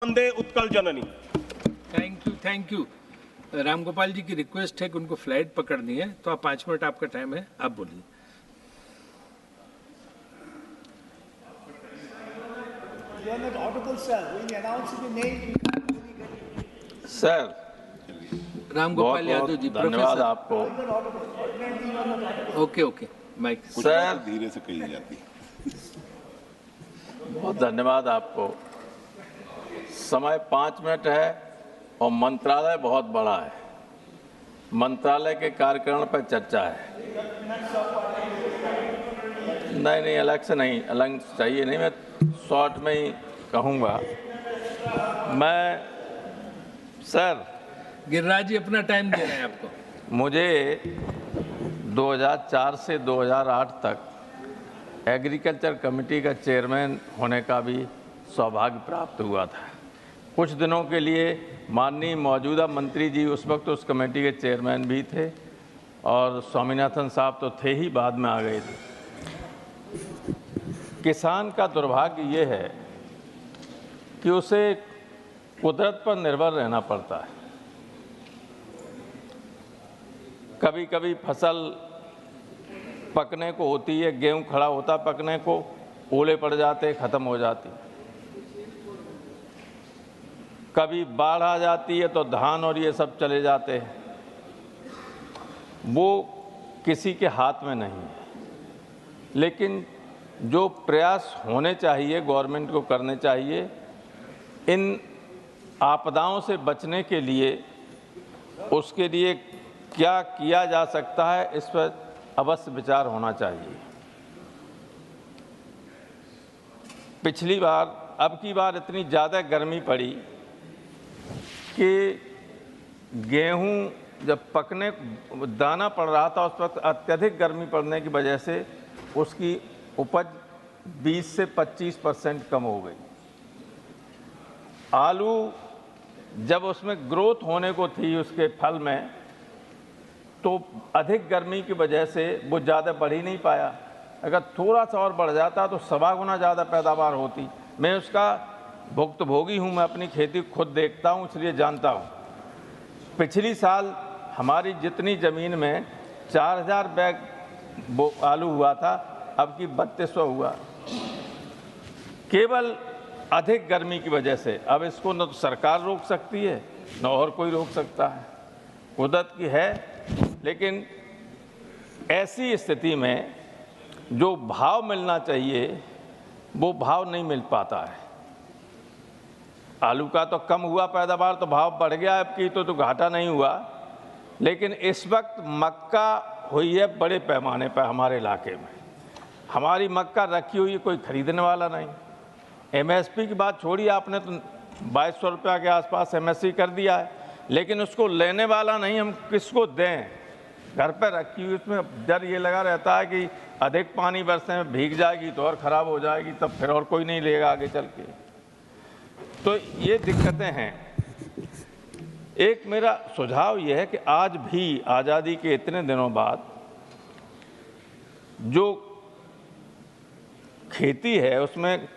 Vande Utkal Janani. Thank you. Ramgopal ji की request है कि उनको फ्लाइट पकड़नी है, तो आप 5 मिनट आपका टाइम है, आप बोलिए। You are not audible, sir. When you announce the name, sir Ramgopal बहुत यादव जी, बहुत धन्यवाद प्रोफेसर। आपको। you are not audible. Ordinarily, you are not audible. Okay mic. कुछ सर बातें धीरे से कही जाती। बहुत धन्यवाद आपको। समय 5 मिनट है और मंत्रालय बहुत बड़ा है। मंत्रालय के कार्यक्रम पर चर्चा है। नहीं अलग से नहीं, अलग चाहिए नहीं, मैं शॉर्ट में ही कहूँगा। मैं सर गिरिराज जी अपना टाइम दे रहे हैं आपको। मुझे 2004 से 2008 तक एग्रीकल्चर कमेटी का चेयरमैन होने का भी सौभाग्य प्राप्त हुआ था। कुछ दिनों के लिए माननीय मौजूदा मंत्री जी उस वक्त उस कमेटी के चेयरमैन भी थे और स्वामीनाथन साहब तो थे ही, बाद में आ गए थे। किसान का दुर्भाग्य ये है कि उसे कुदरत पर निर्भर रहना पड़ता है। कभी कभी फसल पकने को होती है, गेहूं खड़ा होता पकने को, ओले पड़ जाते, ख़त्म हो जाती। कभी बाढ़ आ जाती है तो धान और ये सब चले जाते हैं। वो किसी के हाथ में नहीं है, लेकिन जो प्रयास होने चाहिए, गवर्नमेंट को करने चाहिए, इन आपदाओं से बचने के लिए, उसके लिए क्या किया जा सकता है, इस पर अवश्य विचार होना चाहिए। पिछली बार, अब की बार इतनी ज़्यादा गर्मी पड़ी कि गेहूं जब पकने दाना पड़ रहा था, उस वक्त अत्यधिक गर्मी पड़ने की वजह से उसकी उपज 20 से 25% कम हो गई। आलू जब उसमें ग्रोथ होने को थी उसके फल में, तो अधिक गर्मी की वजह से वो ज़्यादा बढ़ ही नहीं पाया। अगर थोड़ा सा और बढ़ जाता तो 1.25 गुना ज़्यादा पैदावार होती। मैं उसका भुक्तभोगी हूँ, मैं अपनी खेती खुद देखता हूँ, इसलिए जानता हूँ। पिछली साल हमारी जितनी ज़मीन में 4000 बैग आलू हुआ था, अब की 3200 हुआ, केवल अधिक गर्मी की वजह से। अब इसको न तो सरकार रोक सकती है, न और कोई रोक सकता है, कुदरत की है। लेकिन ऐसी स्थिति में जो भाव मिलना चाहिए वो भाव नहीं मिल पाता है। आलू का तो कम हुआ पैदावार, तो भाव बढ़ गया, अब की तो घाटा नहीं हुआ। लेकिन इस वक्त मक्का हुई है बड़े पैमाने पर हमारे इलाके में। हमारी मक्का रखी हुई है, कोई खरीदने वाला नहीं। एमएसपी की बात छोड़िए, आपने तो 2200 रुपये के आसपास एमएसपी कर दिया है, लेकिन उसको लेने वाला नहीं। हम किसको दें? घर पर रखी हुई, उसमें डर ये लगा रहता है कि अधिक पानी बरसने में भीग जाएगी तो और ख़राब हो जाएगी, तब फिर और कोई नहीं लेगा आगे चल के। तो ये दिक्कतें हैं। एक मेरा सुझाव ये है कि आज भी आज़ादी के इतने दिनों बाद जो खेती है उसमें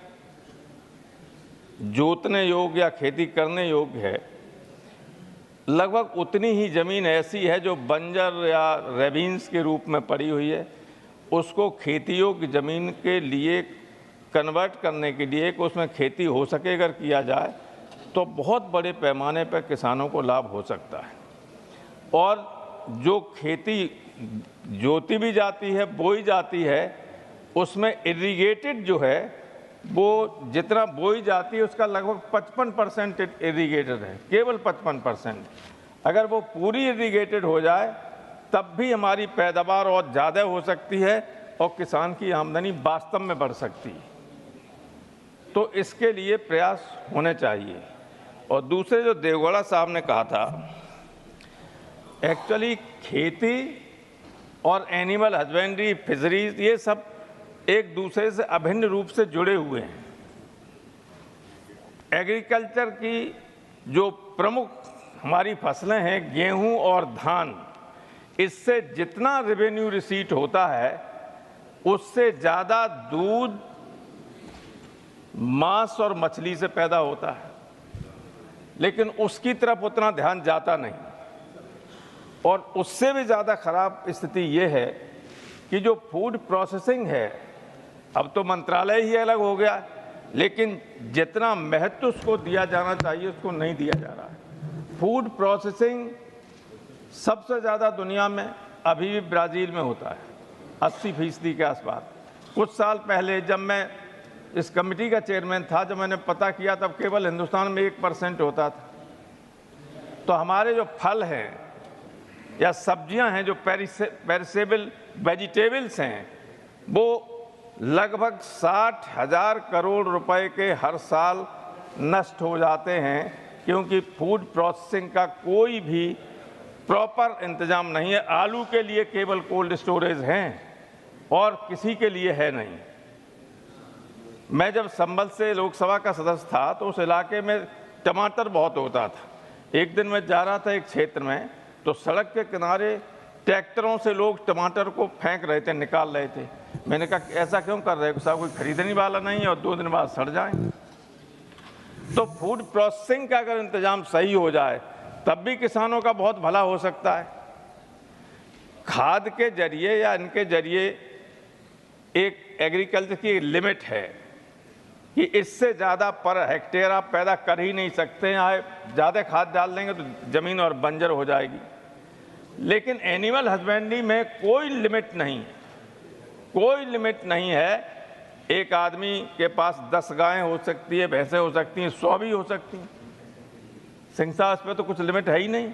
जोतने योग्य या खेती करने योग्य है, लगभग उतनी ही ज़मीन ऐसी है जो बंजर या रेविन्स के रूप में पड़ी हुई है। उसको खेती योग्य ज़मीन के लिए कन्वर्ट करने के लिए कि उसमें खेती हो सके, अगर किया जाए तो बहुत बड़े पैमाने पर किसानों को लाभ हो सकता है। और जो खेती जोती भी जाती है, बोई जाती है, उसमें इरिगेटेड जो है वो जितना बोई जाती है उसका लगभग 55% इरिगेटेड है, केवल 55%। अगर वो पूरी इरिगेटेड हो जाए तब भी हमारी पैदावार और ज़्यादा हो सकती है और किसान की आमदनी वास्तव में बढ़ सकती है। तो इसके लिए प्रयास होने चाहिए। और दूसरे जो देवगौड़ा साहब ने कहा था, एक्चुअली खेती और एनिमल हस्बेंड्री, फिशरीज, ये सब एक दूसरे से अभिन्न रूप से जुड़े हुए हैं। एग्रीकल्चर की जो प्रमुख हमारी फसलें हैं, गेहूं और धान, इससे जितना रेवेन्यू रिसीट होता है उससे ज़्यादा दूध, मांस और मछली से पैदा होता है। लेकिन उसकी तरफ उतना ध्यान जाता नहीं। और उससे भी ज़्यादा खराब स्थिति ये है कि जो फूड प्रोसेसिंग है, अब तो मंत्रालय ही अलग हो गया, लेकिन जितना महत्व उसको दिया जाना चाहिए उसको नहीं दिया जा रहा है। फूड प्रोसेसिंग सबसे ज़्यादा दुनिया में अभी भी ब्राज़ील में होता है, 80% के आसपास। कुछ साल पहले जब मैं इस कमेटी का चेयरमैन था, जब मैंने पता किया, तब केवल हिंदुस्तान में 1% होता था। तो हमारे जो फल हैं या सब्जियां हैं, जो पेरिसेबल वेजिटेबल्स हैं, वो लगभग 60,000 करोड़ रुपए के हर साल नष्ट हो जाते हैं, क्योंकि फूड प्रोसेसिंग का कोई भी प्रॉपर इंतजाम नहीं है। आलू के लिए केवल कोल्ड स्टोरेज हैं और किसी के लिए है नहीं। मैं जब संभल से लोकसभा का सदस्य था तो उस इलाके में टमाटर बहुत होता था। एक दिन मैं जा रहा था एक क्षेत्र में, तो सड़क के किनारे ट्रैक्टरों से लोग टमाटर को फेंक रहे थे, निकाल रहे थे। मैंने कहा ऐसा क्यों कर रहे हो साहब, कोई खरीदने वाला नहीं है और 2 दिन बाद सड़ जाएंगे। तो फूड प्रोसेसिंग का अगर इंतजाम सही हो जाए तब भी किसानों का बहुत भला हो सकता है। खाद के जरिए या इनके जरिए एक एग्रीकल्चर की लिमिट है कि इससे ज़्यादा पर हेक्टेयर आप पैदा कर ही नहीं सकते हैं। आप ज़्यादा खाद डाल देंगे तो ज़मीन और बंजर हो जाएगी। लेकिन एनिमल हस्बेंड्री में कोई लिमिट नहीं, कोई लिमिट नहीं है। एक आदमी के पास 10 गायें हो सकती है, भैंसें हो सकती हैं, 100 भी हो सकती हैं। सिंगसास पे तो कुछ लिमिट है ही नहीं।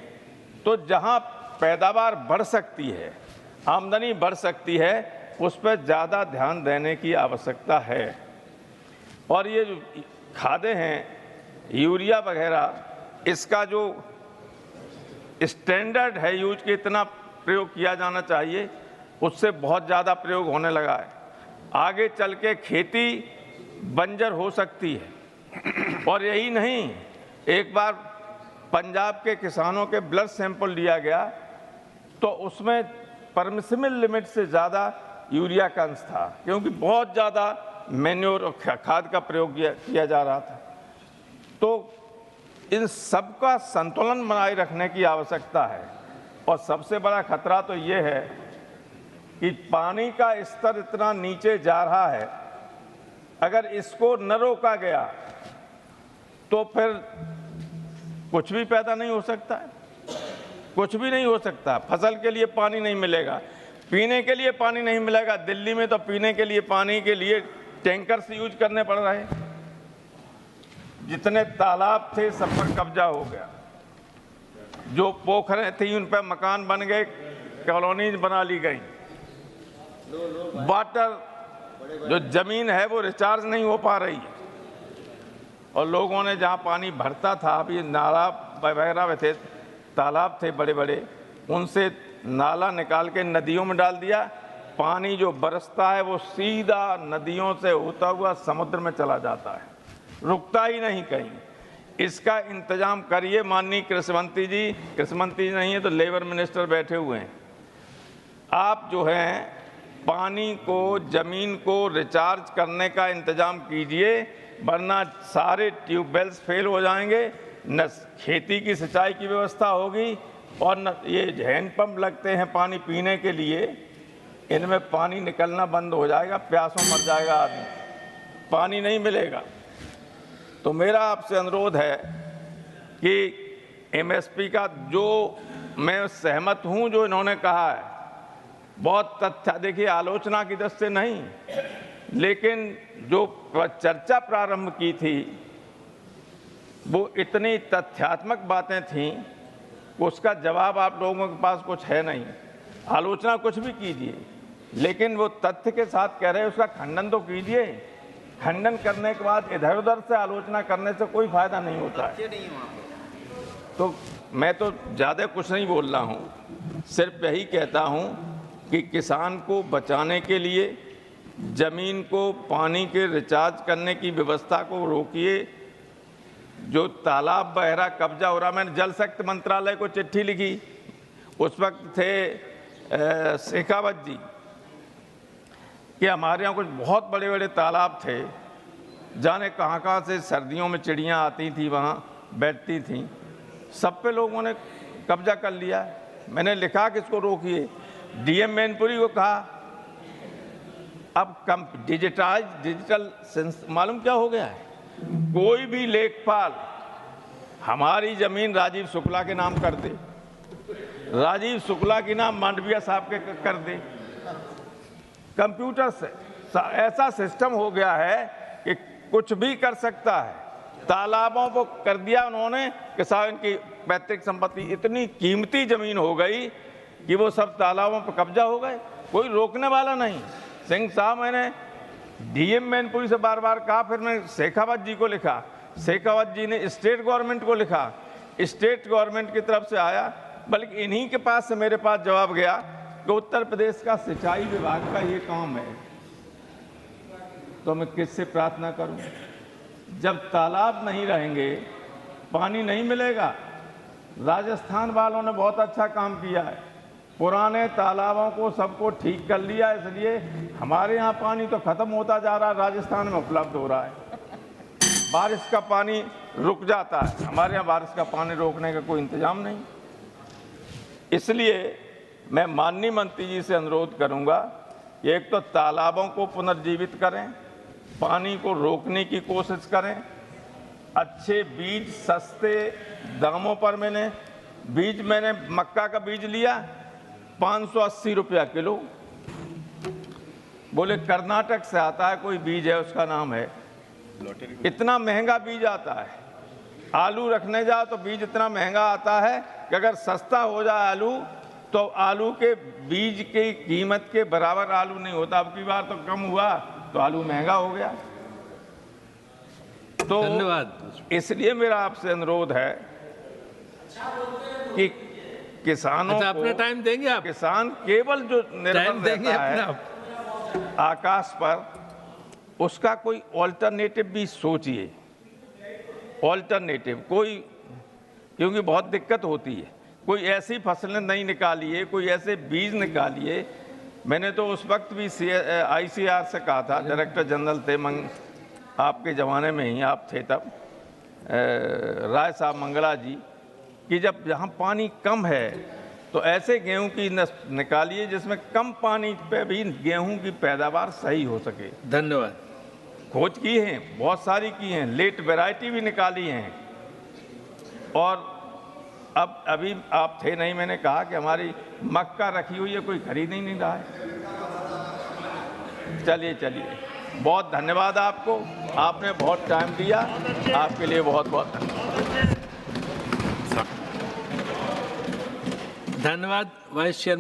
तो जहाँ पैदावार बढ़ सकती है, आमदनी बढ़ सकती है, उस पर ज़्यादा ध्यान देने की आवश्यकता है। और ये जो खादें हैं, यूरिया वगैरह, इसका जो स्टैंडर्ड है यूज के इतना प्रयोग किया जाना चाहिए, उससे बहुत ज़्यादा प्रयोग होने लगा है। आगे चल के खेती बंजर हो सकती है। और यही नहीं, एक बार पंजाब के किसानों के ब्लड सैंपल लिया गया तो उसमें परमिसिबल लिमिट से ज़्यादा यूरिया का अंश था, क्योंकि बहुत ज़्यादा मैन्योर और खाद का प्रयोग किया जा रहा था। तो इन सब का संतुलन बनाए रखने की आवश्यकता है। और सबसे बड़ा खतरा तो ये है कि पानी का स्तर इतना नीचे जा रहा है, अगर इसको न रोका गया तो फिर कुछ भी पैदा नहीं हो सकता है, कुछ भी नहीं हो सकता। फसल के लिए पानी नहीं मिलेगा, पीने के लिए पानी नहीं मिलेगा। दिल्ली में तो पीने के लिए पानी के लिए टैंकर से यूज करने पड़ रहे हैं। जितने तालाब थे सब पर कब्जा हो गया, जो पोखरें थी उन पर मकान बन गए, कॉलोनीज बना ली गई। वाटर जो जमीन है वो रिचार्ज नहीं हो पा रही है। और लोगों ने जहाँ पानी भरता था, अभी नाला वगैरह थे, तालाब थे बड़े बड़े, उनसे नाला निकाल के नदियों में डाल दिया। पानी जो बरसता है वो सीधा नदियों से होता हुआ समुद्र में चला जाता है, रुकता ही नहीं कहीं। इसका इंतजाम करिए माननीय कृषि मंत्री जी। कृषि मंत्री नहीं है तो लेबर मिनिस्टर बैठे हुए हैं। आप जो हैं पानी को, जमीन को रिचार्ज करने का इंतजाम कीजिए, वरना सारे ट्यूबवेल्स फेल हो जाएंगे, न खेती की सिंचाई की व्यवस्था होगी और न ये हैंडपंप लगते हैं पानी पीने के लिए, इनमें पानी निकलना बंद हो जाएगा, प्यासों मर जाएगा आदमी, पानी नहीं मिलेगा। तो मेरा आपसे अनुरोध है कि एमएसपी का जो मैं सहमत हूं जो इन्होंने कहा है, बहुत तथ्य, देखिए आलोचना की दृष्टि से नहीं, लेकिन जो चर्चा प्रारंभ की थी वो इतनी तथ्यात्मक बातें थीं, उसका जवाब आप लोगों के पास कुछ है नहीं। आलोचना कुछ भी कीजिए, लेकिन वो तथ्य के साथ कह रहे हैं उसका खंडन तो कीजिए। खंडन करने के बाद इधर उधर से आलोचना करने से कोई फायदा नहीं होता है। तो मैं तो ज़्यादा कुछ नहीं बोल रहा हूँ, सिर्फ यही कहता हूँ कि किसान को बचाने के लिए ज़मीन को पानी के रिचार्ज करने की व्यवस्था को रोकिए। जो तालाब बहरा कब्जा हो रहा, मैंने जल शक्ति मंत्रालय को चिट्ठी लिखी, उस वक्त थे शेखावत जी, कि हमारे यहाँ कुछ बहुत बड़े बड़े तालाब थे, जाने कहाँ कहाँ से सर्दियों में चिड़ियाँ आती थी वहाँ, बैठती थीं, सब पे लोगों ने कब्जा कर लिया। मैंने लिखा कि इसको रोकिए। डीएम मैनपुरी को कहा, अब डिजिटल मालूम क्या हो गया है, कोई भी लेखपाल हमारी जमीन राजीव शुक्ला के नाम कर दे, राजीव शुक्ला के नाम मांडविया साहब के कर दे। कंप्यूटर से ऐसा सिस्टम हो गया है कि कुछ भी कर सकता है। तालाबों को कर दिया उन्होंने कि साहब इनकी पैतृक संपत्ति इतनी कीमती जमीन हो गई कि वो सब तालाबों पर कब्जा हो गए, कोई रोकने वाला नहीं। सिंह साहब, मैंने डीएम मैनपुरी से बार बार कहा, फिर मैं शेखावत जी को लिखा, शेखावत जी ने स्टेट गवर्नमेंट को लिखा, स्टेट गवर्नमेंट की तरफ से आया, बल्कि इन्हीं के पास से मेरे पास जवाब गया कि उत्तर प्रदेश का सिंचाई विभाग का ये काम है। तो मैं किससे प्रार्थना करूं? जब तालाब नहीं रहेंगे, पानी नहीं मिलेगा। राजस्थान वालों ने बहुत अच्छा काम किया है, पुराने तालाबों को सबको ठीक कर लिया, इसलिए हमारे यहाँ पानी तो खत्म होता जा रहा है, राजस्थान में उपलब्ध हो रहा है। बारिश का पानी रुक जाता है, हमारे यहाँ बारिश का पानी रोकने का कोई इंतजाम नहीं। इसलिए मैं माननीय मंत्री जी से अनुरोध करूंगा कि एक तो तालाबों को पुनर्जीवित करें, पानी को रोकने की कोशिश करें, अच्छे बीज सस्ते दामों पर मैंने मक्का का बीज लिया 580 रुपया किलो, बोले कर्नाटक से आता है कोई बीज है, उसका नाम है, इतना महंगा बीज आता है। आलू रखने जाओ तो बीज इतना महंगा आता है कि अगर सस्ता हो जाए आलू तो आलू के बीज की कीमत के बराबर आलू नहीं होता। अब की बार तो कम हुआ तो आलू महंगा हो गया। तो धन्यवाद। इसलिए मेरा आपसे अनुरोध है कि किसानों अच्छा, को अपना टाइम देंगे आप? किसान केवल जो निर्भर टाइम देंगे रहता है अपना? आकाश पर, उसका कोई ऑल्टरनेटिव भी सोचिए। ऑल्टरनेटिव कोई, क्योंकि बहुत दिक्कत होती है, कोई ऐसी फसलें नहीं निकालिए, कोई ऐसे बीज निकालिए। मैंने तो उस वक्त भी ICAR से कहा था, डायरेक्टर जनरल थे आपके ज़माने में ही आप थे तब, राय साहब मंगला जी, कि जब जहाँ पानी कम है तो ऐसे गेहूं की निकालिए जिसमें कम पानी पे भी गेहूं की पैदावार सही हो सके। धन्यवाद। खोज की हैं, बहुत सारी की हैं, लेट वैरायटी भी निकाली हैं। और अब अभी आप थे नहीं, मैंने कहा कि हमारी मक्का रखी हुई है, कोई खरीद ही नहीं रहा है। चलिए, बहुत धन्यवाद आपको, आपने बहुत टाइम दिया, आपके लिए बहुत बहुत धन्यवाद। धन्यवाद वाइस चेयरमैन।